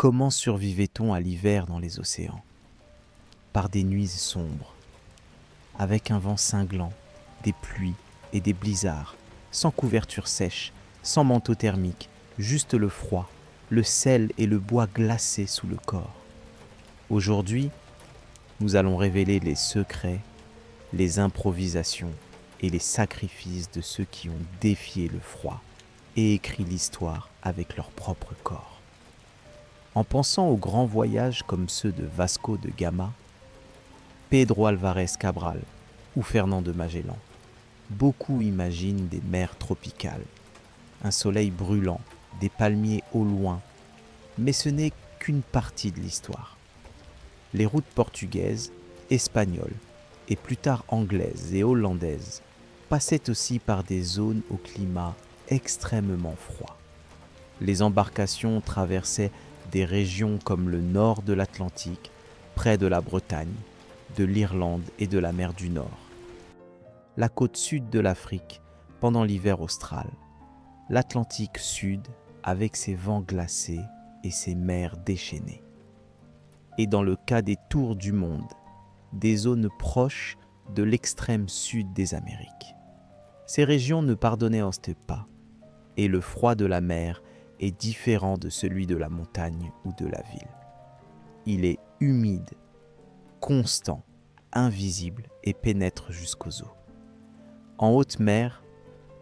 Comment survivait-on à l'hiver dans les océans? Par des nuits sombres, avec un vent cinglant, des pluies et des blizzards, sans couverture sèche, sans manteau thermique, juste le froid, le sel et le bois glacés sous le corps. Aujourd'hui, nous allons révéler les secrets, les improvisations et les sacrifices de ceux qui ont défié le froid et écrit l'histoire avec leur propre corps. En pensant aux grands voyages comme ceux de Vasco de Gama, Pedro Álvarez Cabral ou Fernand de Magellan, beaucoup imaginent des mers tropicales, un soleil brûlant, des palmiers au loin, mais ce n'est qu'une partie de l'histoire. Les routes portugaises, espagnoles et plus tard anglaises et hollandaises passaient aussi par des zones au climat extrêmement froid. Les embarcations traversaient des régions comme le nord de l'Atlantique, près de la Bretagne, de l'Irlande et de la mer du Nord, la côte sud de l'Afrique pendant l'hiver austral, l'Atlantique sud avec ses vents glacés et ses mers déchaînées. Et dans le cas des tours du monde, des zones proches de l'extrême sud des Amériques. Ces régions ne pardonnaient pas, et le froid de la mer est différent de celui de la montagne ou de la ville. Il est humide, constant, invisible et pénètre jusqu'aux os. En haute mer,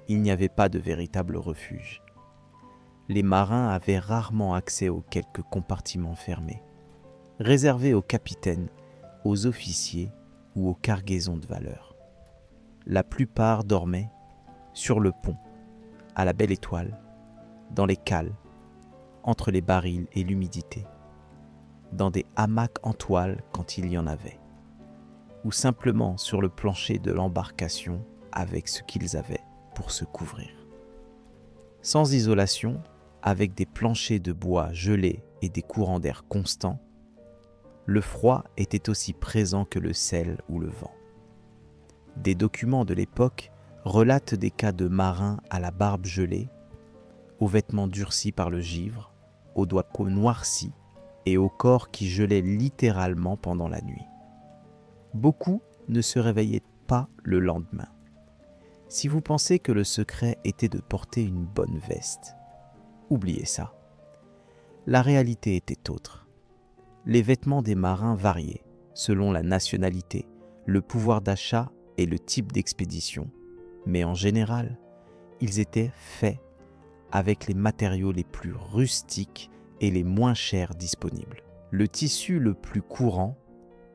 il n'y avait pas de véritable refuge. Les marins avaient rarement accès aux quelques compartiments fermés, réservés aux capitaines, aux officiers ou aux cargaisons de valeur. La plupart dormaient sur le pont, à la belle étoile, dans les cales, entre les barils et l'humidité, dans des hamacs en toile quand il y en avait, ou simplement sur le plancher de l'embarcation avec ce qu'ils avaient pour se couvrir. Sans isolation, avec des planchers de bois gelés et des courants d'air constants, le froid était aussi présent que le sel ou le vent. Des documents de l'époque relatent des cas de marins à la barbe gelée, aux vêtements durcis par le givre, aux doigts noircis et au corps qui gelait littéralement pendant la nuit. Beaucoup ne se réveillaient pas le lendemain. Si vous pensez que le secret était de porter une bonne veste, oubliez ça. La réalité était autre. Les vêtements des marins variaient selon la nationalité, le pouvoir d'achat et le type d'expédition, mais en général, ils étaient faits avec les matériaux les plus rustiques et les moins chers disponibles. Le tissu le plus courant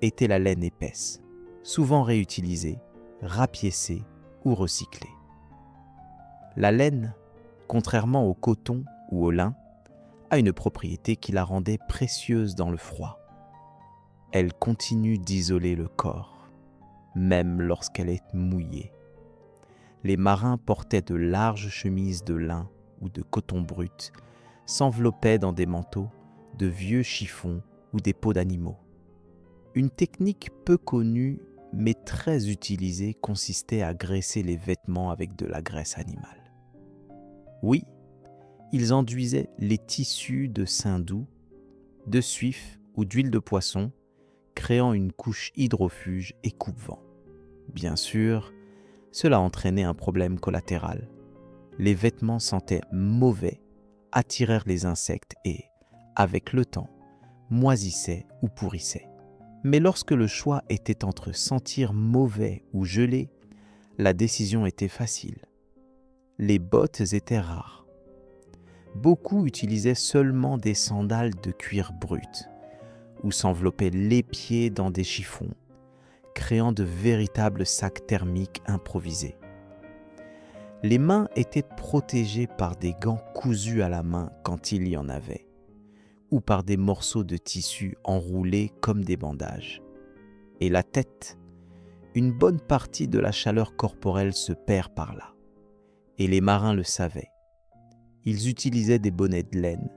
était la laine épaisse, souvent réutilisée, rapiécée ou recyclée. La laine, contrairement au coton ou au lin, a une propriété qui la rendait précieuse dans le froid. Elle continue d'isoler le corps, même lorsqu'elle est mouillée. Les marins portaient de larges chemises de lin ou de coton brut, s'enveloppaient dans des manteaux, de vieux chiffons ou des peaux d'animaux. Une technique peu connue mais très utilisée consistait à graisser les vêtements avec de la graisse animale. Oui, ils enduisaient les tissus de saindoux, de suif ou d'huile de poisson, créant une couche hydrofuge et coupe-vent. Bien sûr, cela entraînait un problème collatéral. Les vêtements sentaient mauvais, attirèrent les insectes et, avec le temps, moisissaient ou pourrissaient. Mais lorsque le choix était entre sentir mauvais ou gelé, la décision était facile. Les bottes étaient rares. Beaucoup utilisaient seulement des sandales de cuir brut ou s'enveloppaient les pieds dans des chiffons, créant de véritables sacs thermiques improvisés. Les mains étaient protégées par des gants cousus à la main quand il y en avait, ou par des morceaux de tissu enroulés comme des bandages. Et la tête, une bonne partie de la chaleur corporelle se perd par là. Et les marins le savaient. Ils utilisaient des bonnets de laine,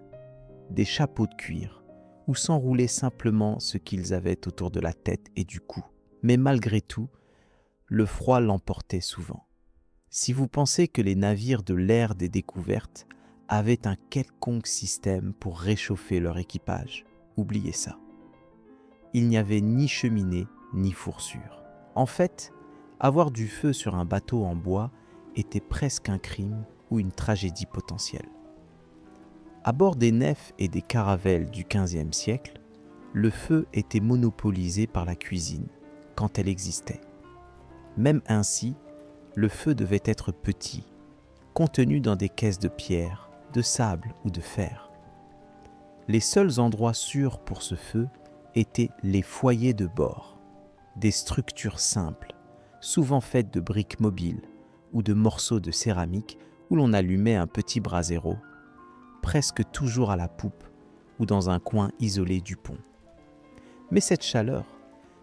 des chapeaux de cuir, ou s'enroulaient simplement ce qu'ils avaient autour de la tête et du cou. Mais malgré tout, le froid l'emportait souvent. Si vous pensez que les navires de l'ère des découvertes avaient un quelconque système pour réchauffer leur équipage. Oubliez ça. Il n'y avait ni cheminée ni foursure. En fait, avoir du feu sur un bateau en bois était presque un crime ou une tragédie potentielle. À bord des nefs et des caravelles du XVe siècle, le feu était monopolisé par la cuisine, quand elle existait. Même ainsi, le feu devait être petit, contenu dans des caisses de pierre, de sable ou de fer. Les seuls endroits sûrs pour ce feu étaient les foyers de bord, des structures simples, souvent faites de briques mobiles ou de morceaux de céramique où l'on allumait un petit brasero, presque toujours à la poupe ou dans un coin isolé du pont. Mais cette chaleur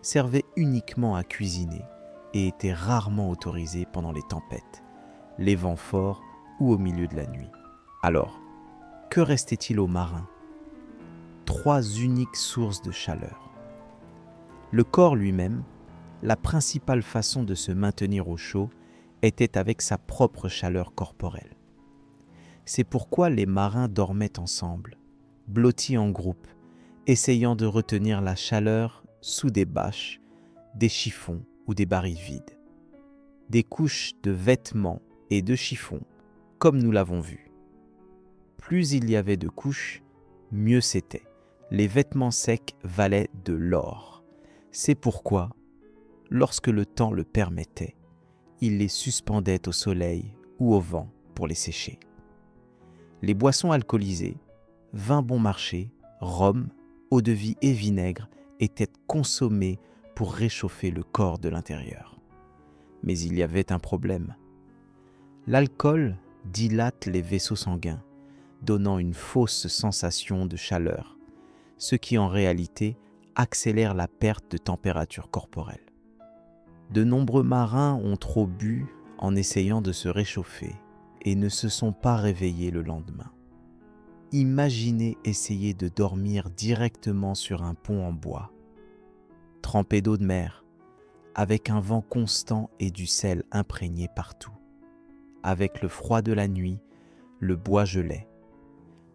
servait uniquement à cuisiner et était rarement autorisée pendant les tempêtes, les vents forts ou au milieu de la nuit. Alors, que restait-il aux marins? 3 uniques sources de chaleur. Le corps lui-même, la principale façon de se maintenir au chaud, était avec sa propre chaleur corporelle. C'est pourquoi les marins dormaient ensemble, blottis en groupe, essayant de retenir la chaleur sous des bâches, des chiffons ou des barils vides. Des couches de vêtements et de chiffons, comme nous l'avons vu. Plus il y avait de couches, mieux c'était. Les vêtements secs valaient de l'or. C'est pourquoi, lorsque le temps le permettait, il les suspendait au soleil ou au vent pour les sécher. Les boissons alcoolisées, vin bon marché, rhum, eau-de-vie et vinaigre étaient consommés pour réchauffer le corps de l'intérieur. Mais il y avait un problème. L'alcool dilate les vaisseaux sanguins, donnant une fausse sensation de chaleur, ce qui en réalité accélère la perte de température corporelle. De nombreux marins ont trop bu en essayant de se réchauffer et ne se sont pas réveillés le lendemain. Imaginez essayer de dormir directement sur un pont en bois, trempé d'eau de mer, avec un vent constant et du sel imprégné partout. Avec le froid de la nuit, le bois gelait.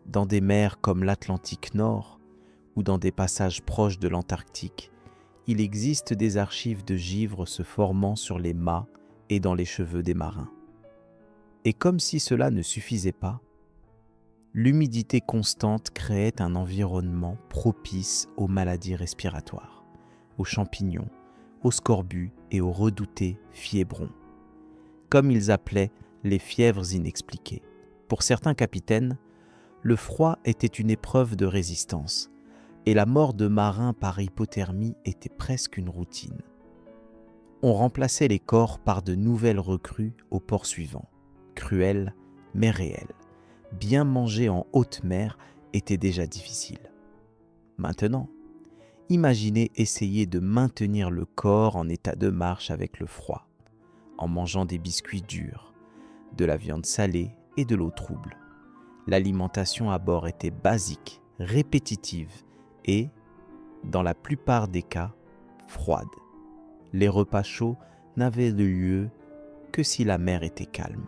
Dans des mers comme l'Atlantique Nord ou dans des passages proches de l'Antarctique, il existe des archives de givre se formant sur les mâts et dans les cheveux des marins. Et comme si cela ne suffisait pas, l'humidité constante créait un environnement propice aux maladies respiratoires, aux champignons, aux scorbut et aux redoutés fiévrons, comme ils appelaient les fièvres inexpliquées. Pour certains capitaines, le froid était une épreuve de résistance, et la mort de marins par hypothermie était presque une routine. On remplaçait les corps par de nouvelles recrues au port suivant. Cruel, mais réel. Bien manger en haute mer était déjà difficile. Maintenant, imaginez essayer de maintenir le corps en état de marche avec le froid, en mangeant des biscuits durs, de la viande salée et de l'eau trouble. L'alimentation à bord était basique, répétitive et, dans la plupart des cas, froide. Les repas chauds n'avaient de lieu que si la mer était calme,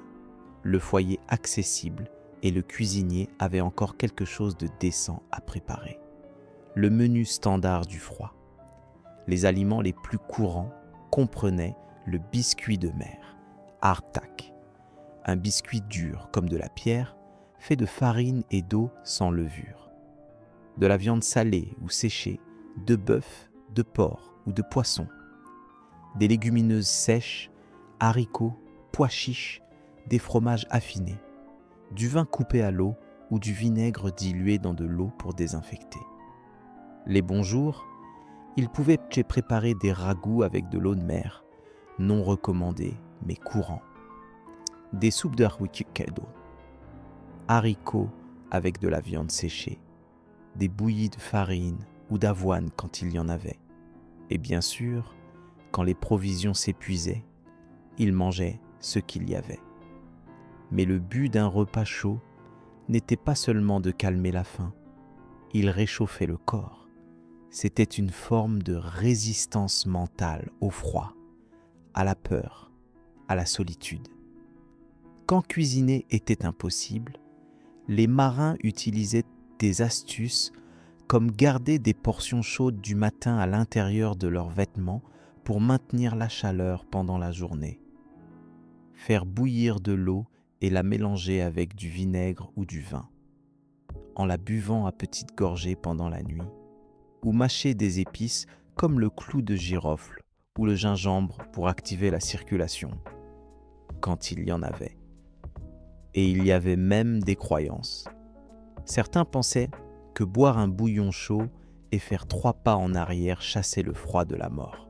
le foyer accessible et le cuisinier avait encore quelque chose de décent à préparer. Le menu standard du froid. Les aliments les plus courants comprenaient le biscuit de mer, hardtack, un biscuit dur comme de la pierre, fait de farine et d'eau sans levure, de la viande salée ou séchée, de bœuf, de porc ou de poisson, des légumineuses sèches, haricots, pois chiches, des fromages affinés, du vin coupé à l'eau ou du vinaigre dilué dans de l'eau pour désinfecter. Les bons jours, ils pouvaient préparer des ragoûts avec de l'eau de mer, non recommandés mais courants, des soupes de haricot, haricots avec de la viande séchée, des bouillies de farine ou d'avoine quand il y en avait. Et bien sûr, quand les provisions s'épuisaient, ils mangeaient ce qu'il y avait. Mais le but d'un repas chaud n'était pas seulement de calmer la faim, il réchauffait le corps. C'était une forme de résistance mentale au froid, à la peur, à la solitude. Quand cuisiner était impossible, les marins utilisaient des astuces comme garder des portions chaudes du matin à l'intérieur de leurs vêtements pour maintenir la chaleur pendant la journée. Faire bouillir de l'eau et la mélanger avec du vinaigre ou du vin, en la buvant à petites gorgées pendant la nuit, ou mâcher des épices comme le clou de girofle ou le gingembre pour activer la circulation, quand il y en avait. Et il y avait même des croyances. Certains pensaient que boire un bouillon chaud et faire 3 pas en arrière chassait le froid de la mort.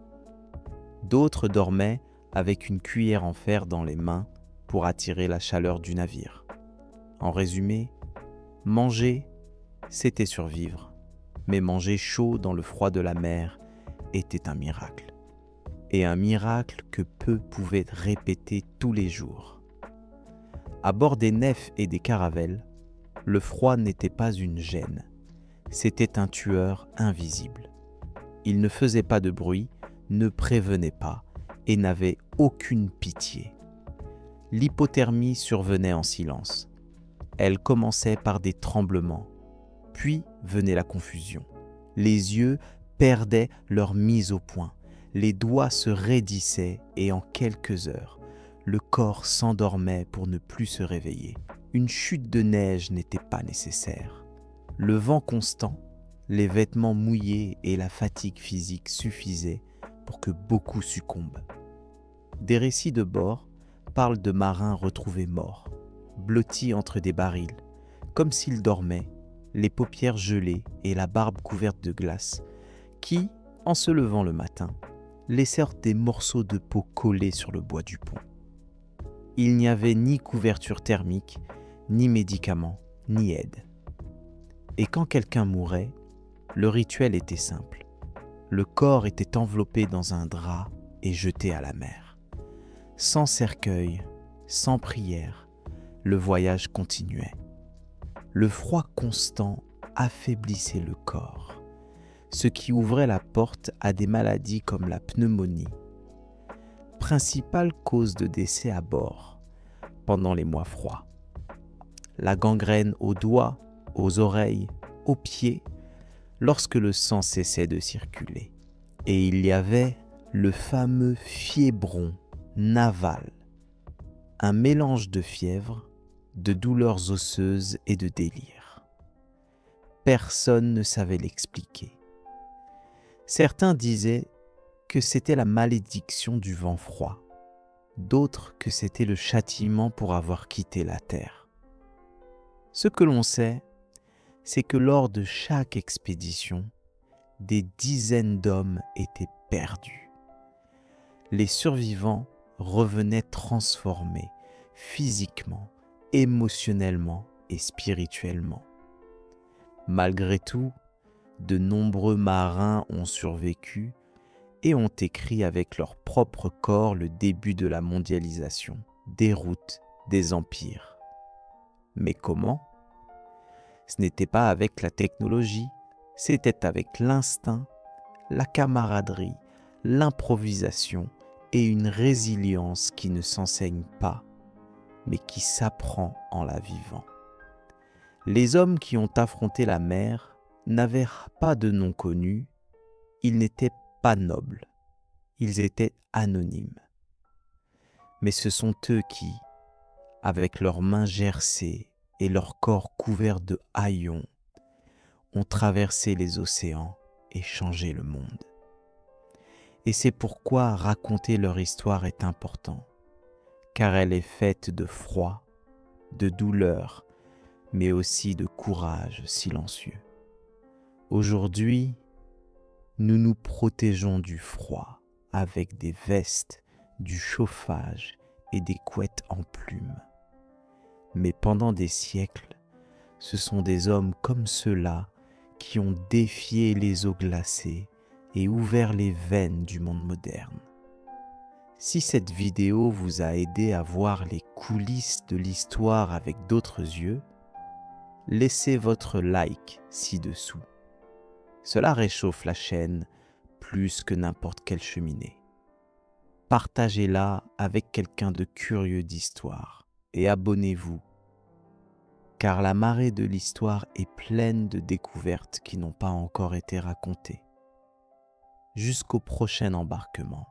D'autres dormaient avec une cuillère en fer dans les mains pour attirer la chaleur du navire. En résumé, manger, c'était survivre, mais manger chaud dans le froid de la mer était un miracle. Et un miracle que peu pouvaient répéter tous les jours. À bord des nefs et des caravelles, le froid n'était pas une gêne, c'était un tueur invisible. Il ne faisait pas de bruit, ne prévenait pas et n'avait aucune pitié. L'hypothermie survenait en silence. Elle commençait par des tremblements, puis venait la confusion. Les yeux perdaient leur mise au point, les doigts se raidissaient et en quelques heures, le corps s'endormait pour ne plus se réveiller. Une chute de neige n'était pas nécessaire. Le vent constant, les vêtements mouillés et la fatigue physique suffisaient pour que beaucoup succombent. Des récits de bord parlent de marins retrouvés morts, blottis entre des barils, comme s'ils dormaient, les paupières gelées et la barbe couverte de glace, qui, en se levant le matin, laissèrent des morceaux de peau collés sur le bois du pont. Il n'y avait ni couverture thermique, ni médicaments, ni aide. Et quand quelqu'un mourait, le rituel était simple. Le corps était enveloppé dans un drap et jeté à la mer. Sans cercueil, sans prière, le voyage continuait. Le froid constant affaiblissait le corps, ce qui ouvrait la porte à des maladies comme la pneumonie, principale cause de décès à bord pendant les mois froids. La gangrène aux doigts, aux oreilles, aux pieds, lorsque le sang cessait de circuler. Et il y avait le fameux fiébron naval, un mélange de fièvre, de douleurs osseuses et de délire. Personne ne savait l'expliquer. Certains disaient que c'était la malédiction du vent froid, d'autres que c'était le châtiment pour avoir quitté la terre. Ce que l'on sait, c'est que lors de chaque expédition, des dizaines d'hommes étaient perdus. Les survivants revenaient transformés physiquement, émotionnellement et spirituellement. Malgré tout, de nombreux marins ont survécu et ont écrit avec leur propre corps le début de la mondialisation, des routes, des empires. Mais comment ? Ce n'était pas avec la technologie, c'était avec l'instinct, la camaraderie, l'improvisation et une résilience qui ne s'enseigne pas, mais qui s'apprend en la vivant. Les hommes qui ont affronté la mer n'avaient pas de nom connu, ils n'étaient pas nobles, ils étaient anonymes. Mais ce sont eux qui, avec leurs mains gercées et leur corps couvert de haillons, ont traversé les océans et changé le monde. Et c'est pourquoi raconter leur histoire est important, car elle est faite de froid, de douleur, mais aussi de courage silencieux. Aujourd'hui, nous nous protégeons du froid avec des vestes, du chauffage et des couettes en plumes. Mais pendant des siècles, ce sont des hommes comme ceux-là qui ont défié les eaux glacées et ouvert les veines du monde moderne. Si cette vidéo vous a aidé à voir les coulisses de l'histoire avec d'autres yeux, laissez votre like ci-dessous. Cela réchauffe la chaîne plus que n'importe quelle cheminée. Partagez-la avec quelqu'un de curieux d'histoire et abonnez-vous, car la marée de l'histoire est pleine de découvertes qui n'ont pas encore été racontées. Jusqu'au prochain embarquement.